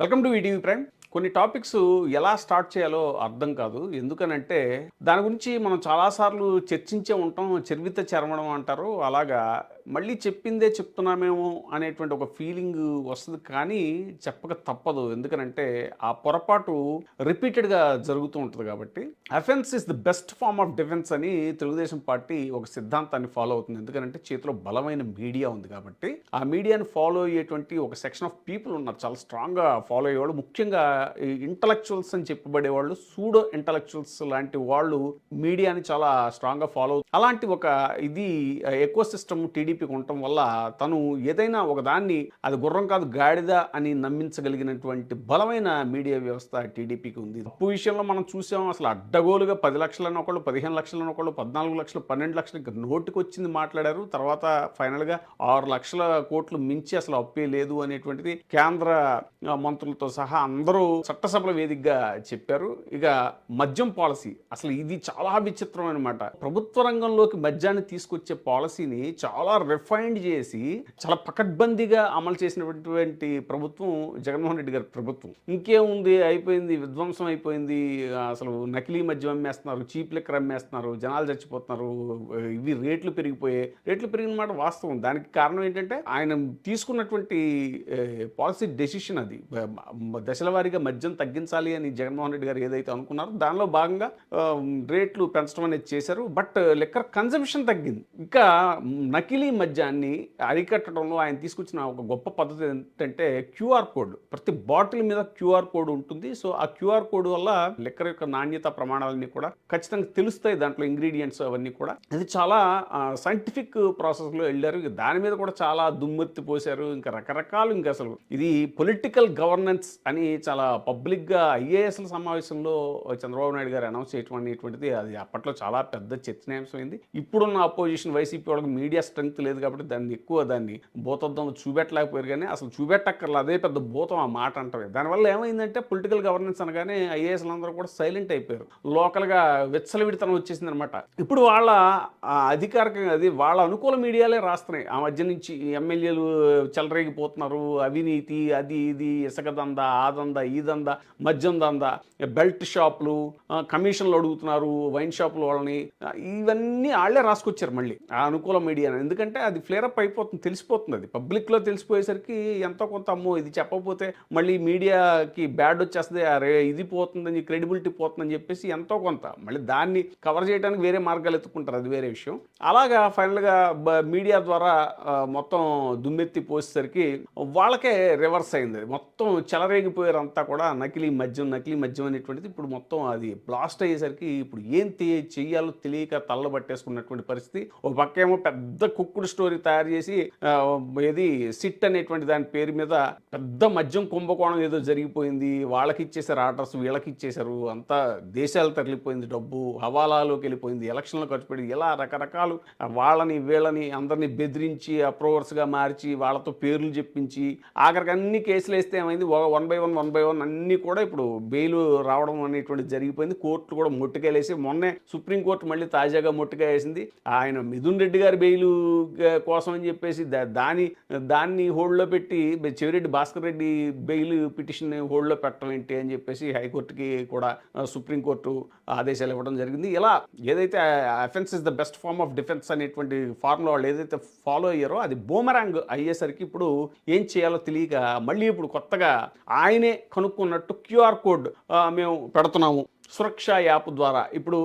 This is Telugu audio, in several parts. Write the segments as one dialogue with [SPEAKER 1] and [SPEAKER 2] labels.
[SPEAKER 1] Welcome to ETV prime. కొన్ని టాపిక్స్ ఎలా స్టార్ట్ చేయాలో అర్థం కాదు. ఎందుకనంటే దాని గురించి మనం చాలాసార్లు చర్చించే ఉంటాం. చర్విత చరమడం అంటారు. అలాగా మళ్ళీ చెప్పిందే చెప్తున్నామేమో అనేటువంటి ఒక ఫీలింగ్ వస్తుంది. కానీ చెప్పక తప్పదు. ఎందుకనంటే ఆ పొరపాటు రిపీటెడ్గా జరుగుతూ ఉంటుంది కాబట్టి. Offence is the best form of defence అని తెలుగుదేశం పార్టీ ఒక సిద్ధాంతాన్ని ఫాలో అవుతుంది. ఎందుకంటే చేతిలో బలమైన మీడియా ఉంది కాబట్టి ఆ మీడియాని ఫాలో అయ్యేటువంటి ఒక సెక్షన్ ఆఫ్ పీపుల్ ఉన్నారు. చాలా స్ట్రాంగ్గా ఫాలో అయ్యేవాళ్ళు, ముఖ్యంగా ఈ ఇంటలెక్చువల్స్ అని చెప్పబడేవాళ్ళు, సూడో ఇంటలెక్చువల్స్ లాంటి వాళ్ళు మీడియాని చాలా స్ట్రాంగ్గా ఫాలో అలాంటి ఒక ఇది ఎకో సిస్టమ్ టీడీపీకి ఉండటం వల్ల తను ఏదైనా ఒక దాన్ని అది గుర్రం కాదు గాడిద అని నమ్మించగలిగినటువంటి బలమైన మీడియా వ్యవస్థ టీడీపీకి ఉంది. తప్పు విషయంలో మనం చూసాం. అసలు అడ్డగోలుగా 10 లక్షలను ఒకళ్ళు, 15 లక్షలను ఒకళ్ళు, 14 లక్షలు, 12 లక్షలు ఇంకా నోటికి వచ్చింది మాట్లాడారు. తర్వాత ఫైనల్గా 6 లక్షల కోట్లు మించి అసలు అప్పే లేదు అనేటువంటిది కేంద్ర మంత్రులతో సహా అందరూ చట్టసభల వేదికగా చెప్పారు. ఇక మద్యం పాలసీ అసలు ఇది చాలా విచిత్రం అనమాట. ప్రభుత్వ రంగంలోకి మద్యాన్ని తీసుకొచ్చే పాలసీని చాలా రిఫైన్డ్ చేసి చాలా పకడ్బందీగా అమలు చేసినటువంటి ప్రభుత్వం జగన్మోహన్ రెడ్డి గారి ప్రభుత్వం. ఇంకేముంది, అయిపోయింది, విధ్వంసం అయిపోయింది. అసలు నకిలీ మద్యం అమ్మేస్తున్నారు, చీప్ లిక్కర్ అమ్మేస్తున్నారు, జనాలు చచ్చిపోతున్నారు, ఇవి రేట్లు పెరిగిపోయాయి. రేట్లు పెరిగిన మాట వాస్తవం. దానికి కారణం ఏంటంటే ఆయన తీసుకున్నటువంటి పాలసీ డెసిషన్ అది. దశల వారీగా మద్యం తగ్గించాలి అని జగన్మోహన్ రెడ్డి గారు ఏదైతే అనుకున్నారో దానిలో భాగంగా రేట్లు పెంచడం అనేది చేశారు. బట్ లిక్కర్ కన్జంప్షన్ తగ్గింది. ఇంకా నకిలీ మద్యాన్ని అరికట్టడంలో ఆయన తీసుకొచ్చిన ఒక గొప్ప పద్ధతి ఏంటంటే క్యూఆర్ కోడ్. ప్రతి బాటిల్ మీద క్యూఆర్ కోడ్ ఉంటుంది. సో ఆ క్యూఆర్ కోడ్ వల్ల లిక్కర్ యొక్క నాణ్యత ప్రమాణాలన్నీ కూడా ఖచ్చితంగా తెలుస్తాయి. దాంట్లో ఇంగ్రీడియంట్స్ అవన్నీ కూడా అది చాలా సైంటిఫిక్ ప్రాసెస్లో వెళ్ళారు. దాని మీద కూడా చాలా దుమ్మెత్తి పోశారు. ఇంకా రకరకాలు, ఇంకా అసలు ఇది పొలిటికల్ గవర్నెన్స్ అని చాలా పబ్లిక్గా ఐఏఎస్ల సమావేశంలో చంద్రబాబు నాయుడు గారు అనౌన్స్ చేయడం అనేటువంటిది అది అప్పట్లో చాలా పెద్ద చర్చనీయాంశమైంది. ఇప్పుడున్న అపోజిషన్ వైసీపీ వాళ్ళకి మీడియా స్ట్రెంగ్త్ లేదు కాబట్టి దాన్ని భూతద్దంలో చూపెట్టలేకపోయారు. కానీ అసలు చూపెట్టక్కర్లేదు, అదే పెద్ద భూతం ఆ మాట అంటారు. దానివల్ల ఏమైందంటే పొలిటికల్ గవర్నెన్స్ అనగానే ఐఏఎస్లు అందరూ కూడా సైలెంట్ అయిపోయారు. లోకల్గా విచ్చలవిడితనం వచ్చేసింది అనమాట. ఇప్పుడు వాళ్ళ అధికారికంగా అది వాళ్ళ అనుకూల మీడియాలే రాస్తున్నాయి. ఆ మధ్య నుంచి ఎమ్మెల్యేలు చెలరేగిపోతున్నారు, అవినీతి, అది ఇది, ఇసుక దందా, ఆ దందా, ఈ దందా, మద్యం దందా, బెల్ట్ షాపులు, కమిషన్లు అడుగుతున్నారు వైన్ షాపుల వాళ్ళని, ఇవన్నీ వాళ్ళే రాసుకొచ్చారు మళ్ళీ ఆ అనుకూల మీడియా. ఎందుకంటే అది ఫ్లేరప్ అయిపోతుంది, తెలిసిపోతుంది. అది పబ్లిక్లో తెలిసిపోయేసరికి ఎంతో కొంత అమ్మో ఇది చెప్పకపోతే మళ్ళీ మీడియాకి బ్యాడ్ వచ్చేస్తుంది, అరే ఇది పోతుందని, క్రెడిబిలిటీ పోతుందని చెప్పేసి ఎంతో కొంత మళ్ళీ దాన్ని కవర్ చేయడానికి వేరే మార్గాలు ఎత్తుకుంటారు, అది వేరే విషయం. అలాగా ఫైనల్గా మీడియా ద్వారా మొత్తం దుమ్మెత్తి పోసేసరికి వాళ్ళకే రివర్స్ అయింది. మొత్తం చెలరేగిపోయారు అంతా కూడా. నకిలీ మద్యం అనేటువంటిది ఇప్పుడు మొత్తం అది బ్లాస్ట్ అయ్యేసరికి ఇప్పుడు ఏం చెయ్యాలో తెలియక తల్లబట్టేసుకున్నటువంటి పరిస్థితి. ఒక పక్కేమో పెద్ద కుక్కుడు స్టోరీ తయారు చేసి ఏది సిట్ అనేటువంటి దాని పేరు మీద పెద్ద మద్యం కుంభకోణం ఏదో జరిగిపోయింది, వాళ్ళకి ఇచ్చేసారు ఆర్డర్స్, వీళ్ళకి ఇచ్చేశారు, అంతా దేశాలు తరలిపోయింది, డబ్బు హవాలాలోకి వెళ్ళిపోయింది, ఎలక్షన్లో ఖర్చు పెట్టి ఇలా రకరకాలు వాళ్ళని వీళ్ళని అందరినీ బెదిరించి అప్రూవర్స్గా మార్చి వాళ్ళతో పేర్లు చెప్పించి ఆఖరికి అన్ని కేసులు వేస్తే ఏమైంది, వన్ బై వన్ అన్నీ కూడా ఇప్పుడు బెయిల్ రావడం అనేటువంటిది జరిగిపోయింది. కోర్టులు కూడా మొట్టికాయలేసి మొన్నే సుప్రీంకోర్టు మళ్ళీ తాజాగా మొట్టికాయ వేసింది. ఆయన మిథున్ రెడ్డి గారి బెయిల్ కోసం అని చెప్పేసి దాన్ని హోల్డ్లో పెట్టి చెవిరెడ్డి భాస్కర్ రెడ్డి బెయిల్ పిటిషన్ హోల్డ్లో పెట్టడం ఏంటి అని చెప్పేసి హైకోర్టుకి కూడా సుప్రీంకోర్టు ఆదేశాలు ఇవ్వడం జరిగింది. ఇలా ఏదైతే offence is the best form of defence అనేటువంటి ఫార్ములా వాళ్ళు ఏదైతే ఫాలో అయ్యారో అది బూమరాంగ్ అయ్యేసరికి ఇప్పుడు ఏం చేయాలో తెలియక మళ్ళీ ఇప్పుడు కొత్తగా ఆయనే కనుక్కున్నట్టు క్యూఆర్ కోడ్ మేము పెడుతున్నాము సురక్ష యాప్ ద్వారా. ఇప్పుడు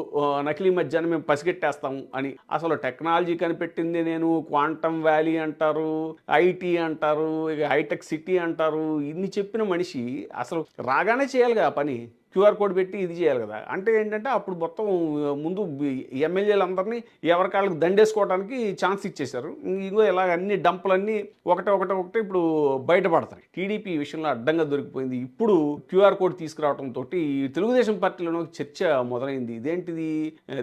[SPEAKER 1] నకిలీ మద్యాన్ని మేము పసిగట్టేస్తాము అని. అసలు టెక్నాలజీ కనిపెట్టింది నేను, క్వాంటమ్ వ్యాలీ అంటారు, ఐటీ అంటారు, ఇక హైటెక్ సిటీ అంటారు, ఇన్ని చెప్పిన మనిషి అసలు రాగానే చేయాలిగా పని. క్యూఆర్ కోడ్ పెట్టి ఇది చేయాలి కదా. అంటే ఏంటంటే అప్పుడు మొత్తం ముందు ఎమ్మెల్యేలందరినీ ఎవరికాళ్ళకి దండేసుకోవడానికి ఛాన్స్ ఇచ్చేశారు. ఇంకో ఇలాగ అన్ని డంపులన్నీ ఒకటే ఇప్పుడు బయటపడతాయి. టీడీపీ విషయంలో అడ్డంగా దొరికిపోయింది. ఇప్పుడు క్యూఆర్ కోడ్ తీసుకురావడంతో తెలుగుదేశం పార్టీలోనూ చర్చ మొదలైంది. ఇదేంటిది,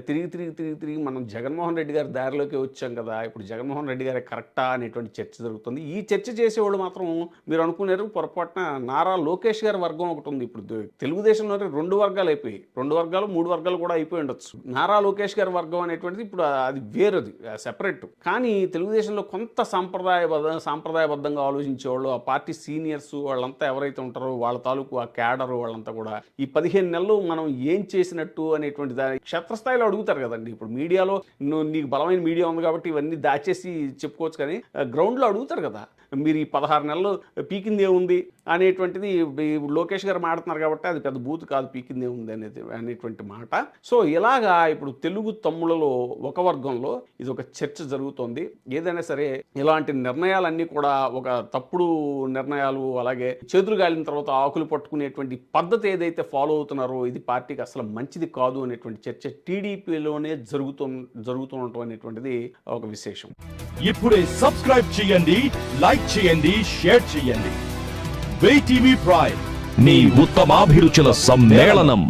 [SPEAKER 1] తిరిగి మనం జగన్మోహన్ రెడ్డి గారి దారిలోకి వచ్చాం కదా, ఇప్పుడు జగన్మోహన్ రెడ్డి గారే కరెక్టా అనేటువంటి చర్చ జరుగుతుంది. ఈ చర్చ చేసేవాళ్ళు మాత్రం మీరు అనుకున్నారు పొరపాటున నారా లోకేష్ గారి వర్గం ఒకటి ఉంది. ఇప్పుడు తెలుగుదేశంలో మరి 2 వర్గాలు అయిపోయి 2 వర్గాలు 3 వర్గాలు కూడా అయిపోయి ఉండొచ్చు. నారా లోకేష్ గారి వర్గం అనేటువంటిది ఇప్పుడు అది వేరేది, సెపరేట్. కానీ తెలుగుదేశంలో కొంత సాంప్రదాయబద్ధంగా ఆలోచించేవాళ్ళు, ఆ పార్టీ సీనియర్స్ వాళ్ళంతా ఎవరైతే ఉంటారో వాళ్ళ తాలూకు ఆ క్యాడరు వాళ్ళంతా కూడా ఈ 15 నెలలు మనం ఏం చేసినట్టు అనేటువంటి క్షేత్రస్థాయిలో అడుగుతారు కదండి. ఇప్పుడు మీడియాలో నీకు బలమైన మీడియా ఉంది కాబట్టి ఇవన్నీ దాచేసి చెప్పుకోవచ్చు, కానీ గ్రౌండ్లో అడుగుతారు కదా, మీరు ఈ 16 నెలలు పీకింది ఏముంది అనేటువంటిది. లోకేష్ గారు మాడుతున్నారు కాబట్టి అది పెద్ద బూత్ కాదు, పీకింది ఏముంది అనేటువంటి మాట. సో ఇలాగా ఇప్పుడు తెలుగు తమ్ముళ్ళలో ఒక వర్గంలో ఇది ఒక చర్చ జరుగుతోంది. ఏదైనా సరే ఇలాంటి నిర్ణయాలన్నీ కూడా ఒక తప్పుడు నిర్ణయాలు, అలాగే చేతులు గాలిన తర్వాత ఆకులు పట్టుకునేటువంటి పద్ధతి ఏదైతే ఫాలో అవుతున్నారో ఇది పార్టీకి అసలు మంచిది కాదు అనేటువంటి చర్చ టీడీపీలోనే జరుగుతుండటం అనేటువంటిది ఒక విశేషం.
[SPEAKER 2] ఇప్పుడే సబ్స్క్రైబ్ చేయండి, లైక్ చేయండి, షేర్ చేయండి. VTV ప్రైమ్, నీ ఉత్తమాభిరుచుల సమ్మేళనం.